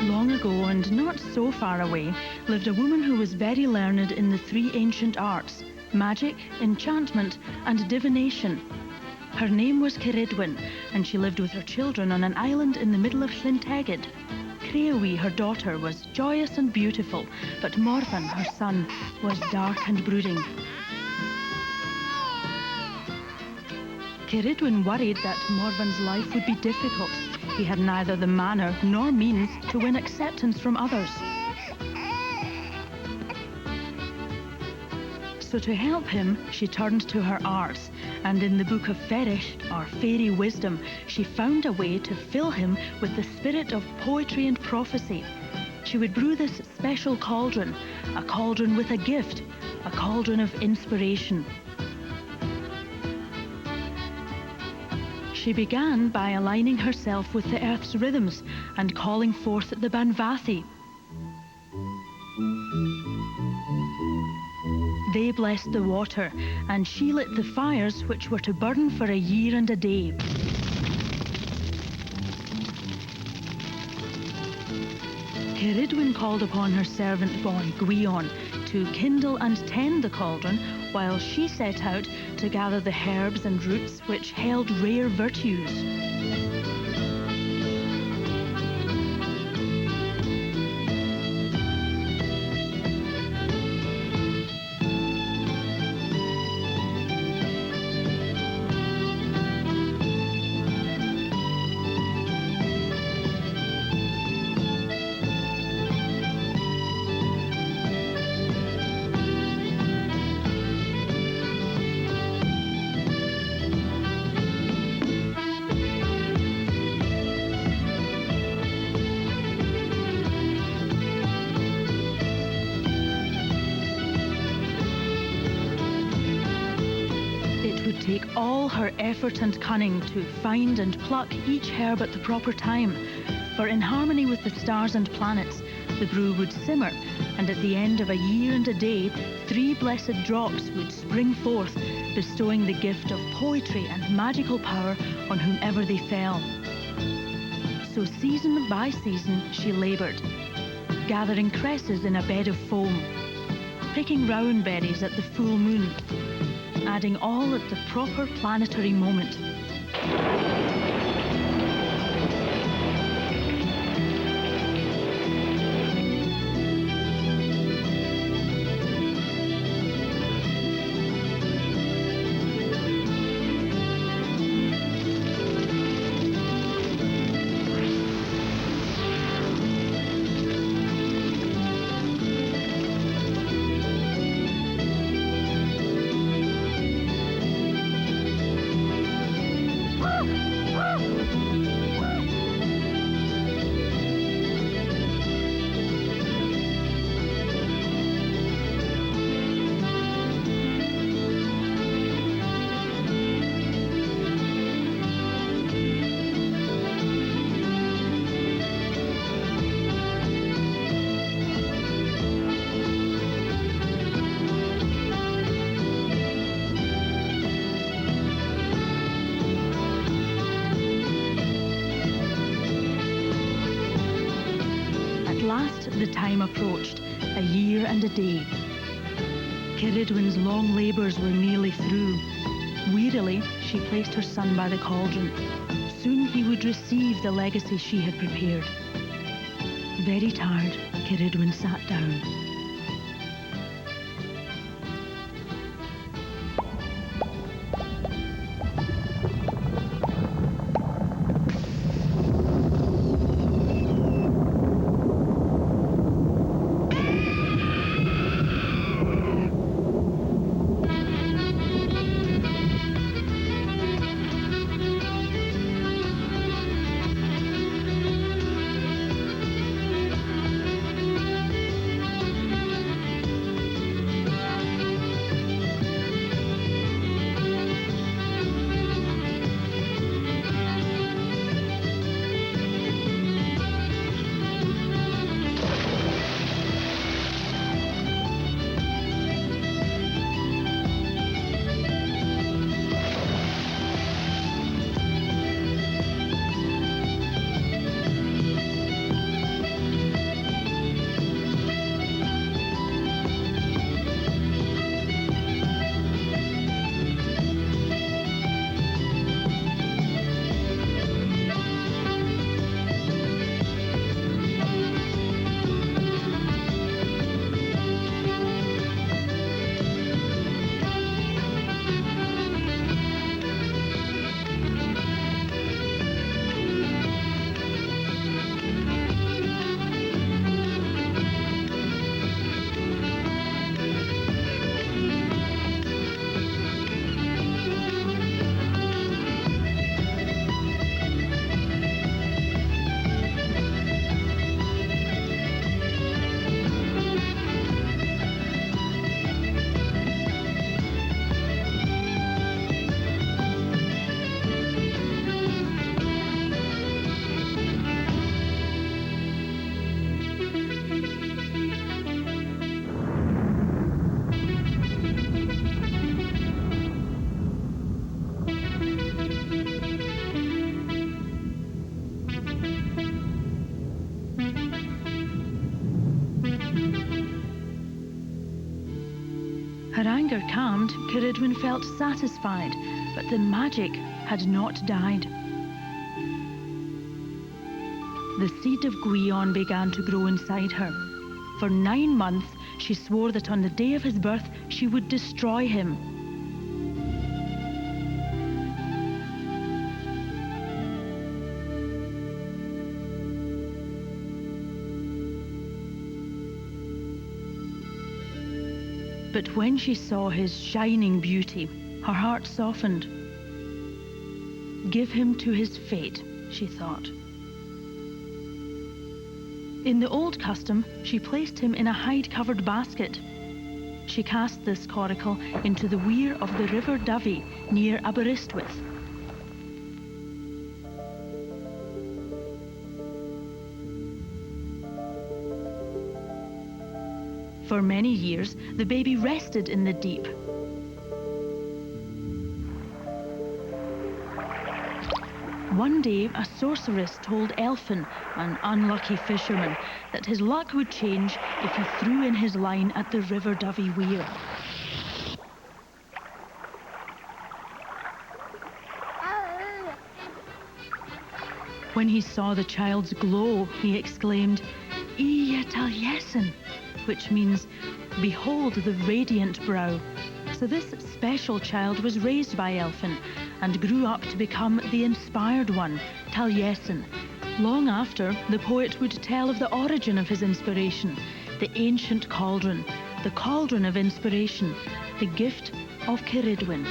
Long ago, and not so far away, lived a woman who was very learned in the three ancient arts: magic, enchantment, and divination. Her name was Cerridwen, and she lived with her children on an island in the middle of Llyntegid. Creawi, her daughter, was joyous and beautiful, but Morvan, her son, was dark and brooding. Cerridwen worried that Morvan's life would be difficult. He had neither the manner nor means to win acceptance from others. So to help him, she turned to her arts, and in the book of Ferish, or fairy wisdom, she found a way to fill him with the spirit of poetry and prophecy. She would brew this special cauldron, a cauldron with a gift, a cauldron of inspiration. She began by aligning herself with the earth's rhythms and calling forth the Banvathi. They blessed the water, and she lit the fires which were to burn for a year and a day. Cerridwen called upon her servant boy, Gwion, to kindle and tend the cauldron, while she set out to gather the herbs and roots which held rare virtues. Take all her effort and cunning to find and pluck each herb at the proper time, for in harmony with the stars and planets, the brew would simmer, and at the end of a year and a day, 3 blessed drops would spring forth, bestowing the gift of poetry and magical power on whomever they fell. So season by season she laboured, gathering cresses in a bed of foam, picking rowan berries at the full moon, adding all at the proper planetary moment. The time approached, a year and a day. Cerridwen's long labours were nearly through. Wearily, she placed her son by the cauldron. Soon he would receive the legacy she had prepared. Very tired, Cerridwen sat down. Her anger calmed, Cerridwen felt satisfied, but the magic had not died. The seed of Gwion began to grow inside her. For 9 months, she swore that on the day of his birth, she would destroy him. But when she saw his shining beauty, her heart softened. Give him to his fate, she thought. In the old custom, she placed him in a hide-covered basket. She cast this coracle into the weir of the river Dyfi near Aberystwyth. For many years, the baby rested in the deep. One day, a sorceress told Elfin, an unlucky fisherman, that his luck would change if he threw in his line at the river Dyfi weir. When he saw the child's glow, he exclaimed, "Ie Taliesin," which means, "Behold the radiant brow." So this special child was raised by Elfin and grew up to become the inspired one, Taliesin. Long after, the poet would tell of the origin of his inspiration, the ancient cauldron of inspiration, the gift of Cerridwen.